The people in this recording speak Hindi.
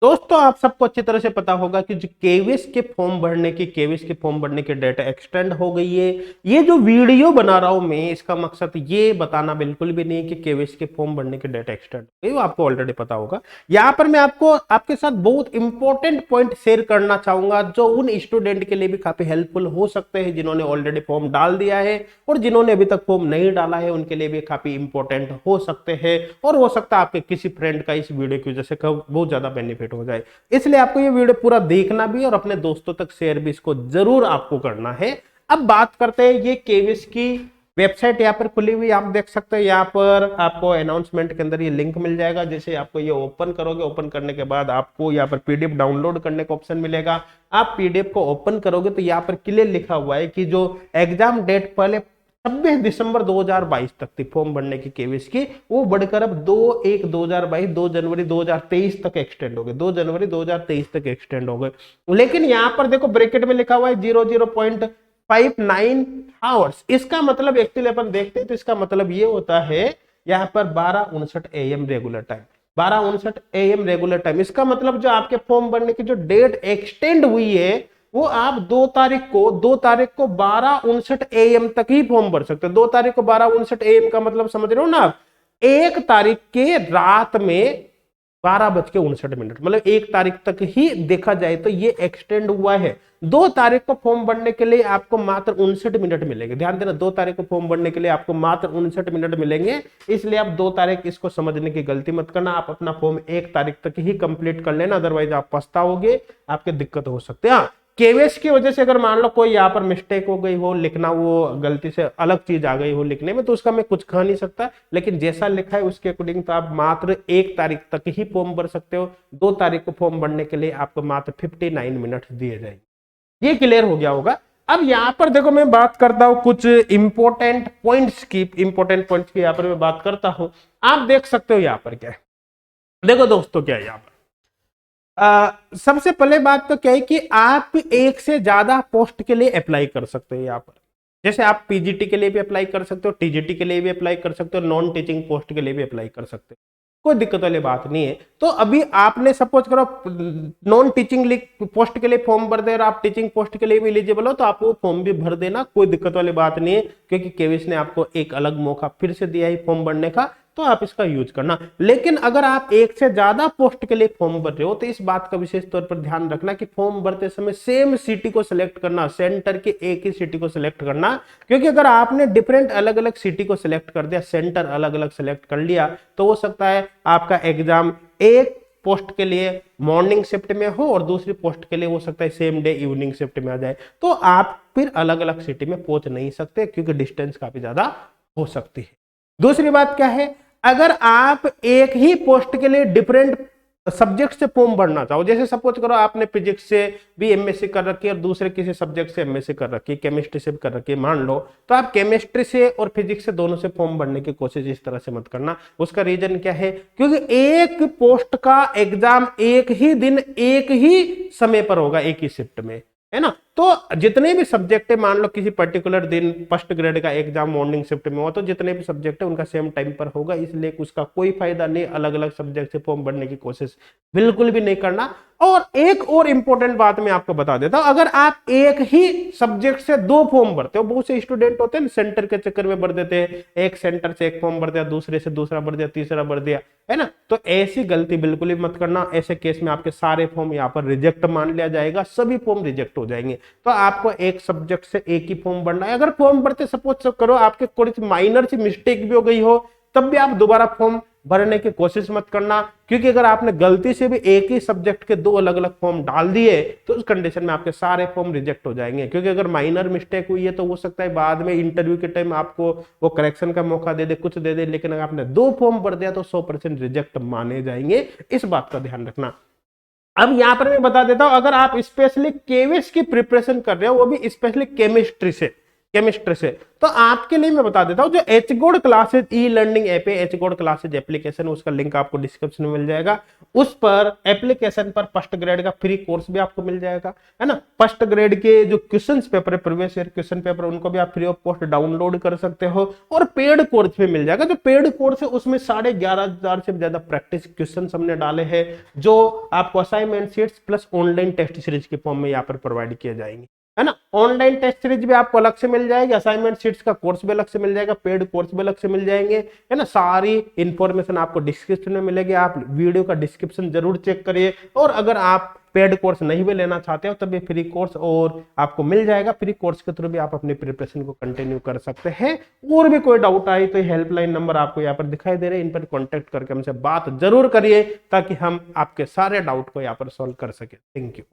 दोस्तों आप सबको अच्छी तरह से पता होगा कि जो केवीएस के फॉर्म भरने की डेट एक्सटेंड हो गई है। ये जो वीडियो बना रहा हूं मैं, इसका मकसद ये बताना बिल्कुल भी नहीं कि केवीएस के फॉर्म भरने की डेट एक्सटेंड हो गई, वो आपको ऑलरेडी पता होगा। यहाँ पर मैं आपको आपके साथ बहुत इंपॉर्टेंट पॉइंट शेयर करना चाहूंगा जो उन स्टूडेंट के लिए भी काफी हेल्पफुल हो सकते हैं जिन्होंने ऑलरेडी फॉर्म डाल दिया है, और जिन्होंने अभी तक फॉर्म नहीं डाला है उनके लिए भी काफी इंपॉर्टेंट हो सकते हैं। और हो सकता है आपके किसी फ्रेंड का इस वीडियो की वजह से बहुत ज्यादा बेनिफिट हो जाए। इसलिए आपको ये वीडियो पूरा देखना भी और अपने दोस्तों तक शेयर भी इसको जरूर आपको करना है। अब बात करते हैं, ये केवीएस की वेबसाइट यहाँ पर खुली हुई आप देख सकते हैं। यहाँ पर आपको अनाउंसमेंट के अंदर ये लिंक मिल जाएगा। जैसे आपको ये ओपन करोगे, ओपन करने के बाद आपको यहाँ पर पीडीएफ डाउनलोड करने का ऑप्शन मिलेगा। आप पीडीएफ को ओपन करोगे तो यहाँ पर क्लियर लिखा हुआ है कि जो एग्जाम डेट पहले 26 दिसंबर 2022 तक थी फॉर्म भरने की केवीएस की, वो बढ़कर अब 2/1/2022 2 जनवरी 2023 तक एक्सटेंड हो गए। 2 जनवरी 2023 तक एक्सटेंड हो गए। लेकिन यहां पर देखो ब्रैकेट में लिखा हुआ है 00.59 आवर्स। इसका मतलब एक्चुअली अपन देखते हैं तो इसका मतलब ये होता है यहाँ पर 12:59 AM regular time, 12:59 AM regular time. इसका मतलब जो आपके फॉर्म भरने की जो डेट एक्सटेंड हुई है वो आप 2 तारीख को 12:59 AM तक ही फॉर्म भर सकते हो। 2 तारीख को 12:59 AM का मतलब समझ रहे हो ना आप, 1 तारीख के रात में 12:59, मतलब 1 तारीख तक ही देखा जाए तो ये एक्सटेंड हुआ है। 2 तारीख को फॉर्म भरने के लिए आपको मात्र 59 मिनट मिलेंगे। ध्यान देना, 2 तारीख को फॉर्म भरने के लिए आपको मात्र 59 मिनट मिलेंगे। इसलिए आप 2 तारीख इसको समझने की गलती मत करना। आप अपना फॉर्म 1 तारीख तक ही कंप्लीट कर लेना, अदरवाइज आप पछताओगे, आपके दिक्कत हो सकते हैं। केवीएस की वजह से अगर मान लो कोई यहाँ पर मिस्टेक हो गई हो, लिखना वो गलती से अलग चीज आ गई हो लिखने में, तो उसका मैं कुछ कह नहीं सकता। लेकिन जैसा लिखा है उसके अकॉर्डिंग तो आप मात्र 1 तारीख तक ही फॉर्म भर सकते हो। 2 तारीख को फॉर्म भरने के लिए आपको मात्र 59 मिनट दिए जाएंगे। ये क्लियर हो गया होगा। अब यहाँ पर देखो मैं बात करता हूँ कुछ इंपॉर्टेंट पॉइंट्स की यहाँ पर मैं बात करता हूँ। आप देख सकते हो यहाँ पर क्या है, देखो दोस्तों क्या है यहाँ पर। सबसे पहले बात तो क्या है कि आप एक से ज्यादा पोस्ट के लिए अप्लाई कर सकते हो। यहाँ पर जैसे आप पीजीटी के लिए भी अप्लाई कर सकते हो, टीजीटी के लिए भी अप्लाई कर सकते हो, नॉन टीचिंग पोस्ट के लिए भी अप्लाई कर सकते हो, कोई दिक्कत वाली बात नहीं है। तो अभी आपने सपोज करो नॉन टीचिंग पोस्ट के लिए फॉर्म भर दे और आप टीचिंग पोस्ट के लिए भी एलिजिबल हो तो आप वो फॉर्म भी भर देना, कोई दिक्कत वाली बात नहीं है, क्योंकि केवीएस ने आपको एक अलग मौका फिर से दिया है फॉर्म भरने का, तो आप इसका यूज करना। लेकिन अगर आप एक से ज्यादा पोस्ट के लिए फॉर्म भर रहे हो तो इस बात का विशेष तौर पर ध्यान रखना कि फॉर्म भरते समय सेम सिटी को सिलेक्ट करना, सेंटर के एक ही सिटी को सिलेक्ट करना। क्योंकि अगर आपने डिफरेंट अलग अलग सिटी को सिलेक्ट कर दिया, सेंटर अलग अलग सिलेक्ट कर लिया, तो हो सकता है आपका एग्जाम एक पोस्ट के लिए मॉर्निंग शिफ्ट में हो और दूसरी पोस्ट के लिए हो सकता है सेम डे इवनिंग शिफ्ट में आ जाए, तो आप फिर अलग अलग सिटी में पहुंच नहीं सकते क्योंकि डिस्टेंस काफी ज्यादा हो सकती है। दूसरी बात क्या है, अगर आप एक ही पोस्ट के लिए डिफरेंट सब्जेक्ट से फॉर्म भरना चाहो, जैसे सपोज करो आपने फिजिक्स से भी एमएससी कर रखी है और दूसरे किसी सब्जेक्ट से एमएससी कर रखी है, केमिस्ट्री से भी कर रखी है मान लो, तो आप केमिस्ट्री से और फिजिक्स से दोनों से फॉर्म भरने की कोशिश इस तरह से मत करना। उसका रीजन क्या है, क्योंकि एक पोस्ट का एग्जाम एक ही दिन एक ही समय पर होगा, एक ही शिफ्ट में, है ना। तो जितने भी सब्जेक्ट है, मान लो किसी पर्टिकुलर दिन फर्स्ट ग्रेड का एग्जाम मॉर्निंग शिफ्ट में हुआ, तो जितने भी सब्जेक्ट है उनका सेम टाइम पर होगा, इसलिए उसका कोई फायदा नहीं अलग अलग सब्जेक्ट से फॉर्म भरने की कोशिश बिल्कुल भी नहीं करना। और एक और इंपॉर्टेंट बात मैं आपको बता देता हूं, अगर आप एक ही सब्जेक्ट से 2 फॉर्म भरते हो, बहुत से स्टूडेंट होते हैं सेंटर के चक्कर में भर देते हैं, एक सेंटर से एक फॉर्म भर दिया, दूसरे से दूसरा भर दिया, तीसरा भर दिया, है ना, तो ऐसी गलती बिल्कुल भी मत करना। ऐसे केस में आपके सारे फॉर्म यहाँ पर रिजेक्ट मान लिया जाएगा, सभी फॉर्म रिजेक्ट हो जाएंगे। तो आपको एक सब्जेक्ट से एक ही फॉर्म भरना है। अगर फॉर्म भरते सपोज करो आपके कोई माइनर सी मिस्टेक भी हो गई हो, तब भी आप दोबारा फॉर्म भरने की कोशिश मत करना, क्योंकि अगर आपने गलती से भी एक ही सब्जेक्ट के 2 अलग अलग फॉर्म डाल दिए तो उस कंडीशन में आपके सारे फॉर्म रिजेक्ट हो जाएंगे। क्योंकि अगर माइनर मिस्टेक हुई है तो हो सकता है बाद में इंटरव्यू के टाइम आपको वो करेक्शन का मौका दे दे, कुछ दे दे, लेकिन अगर आपने 2 फॉर्म भर दिया तो 100% रिजेक्ट माने जाएंगे। इस बात का ध्यान रखना। अब यहां पर मैं बता देता हूं, अगर आप स्पेशली केवीएस की प्रिपरेशन कर रहे हो, वो भी स्पेशली केमिस्ट्री से, केमिस्ट्री से। तो आपके लिए मैं बता देता हूं, जो एचगोड क्लासेज ई लर्निंग ऐप है, एचगोड क्लासेज एप्लीकेशन, उसका लिंक आपको डिस्क्रिप्शन में मिल जाएगा। उस पर एप्लीकेशन पर फर्स्ट ग्रेड का फ्री कोर्स भी आपको मिल जाएगा, है ना। फर्स्ट ग्रेड के जो क्वेश्चन पेपर है, प्रीवियस ईयर क्वेश्चन पेपर, उनको भी आप फ्री ऑफ कॉस्ट डाउनलोड कर सकते हो। और पेड कोर्स भी मिल जाएगा। जो पेड कोर्स है उसमें 11,500 से ज्यादा प्रैक्टिस क्वेश्चन हमने डाले हैं, जो आपको assignment sheets plus online test series के फॉर्म में यहाँ पर प्रोवाइड किए जाएंगे, है ना। ऑनलाइन टेस्ट सीरीज भी आपको अलग से मिल जाएगी, असाइनमेंट शीट्स का कोर्स भी अलग से मिल जाएगा, पेड कोर्स भी अलग से मिल जाएंगे, है ना। सारी इंफॉर्मेशन आपको डिस्क्रिप्शन में मिलेगी। आप वीडियो का डिस्क्रिप्शन जरूर चेक करिए। और अगर आप पेड कोर्स नहीं भी लेना चाहते हो तब ये फ्री कोर्स और आपको मिल जाएगा। फ्री कोर्स के थ्रू भी आप अपनी प्रिपरेशन को कंटिन्यू कर सकते हैं। और भी कोई डाउट आई तो हेल्पलाइन नंबर आपको यहाँ पर दिखाई दे रहे हैं, इन पर कॉन्टेक्ट करके हमसे बात जरूर करिए, ताकि हम आपके सारे डाउट को यहाँ पर सॉल्व कर सके। Thank you.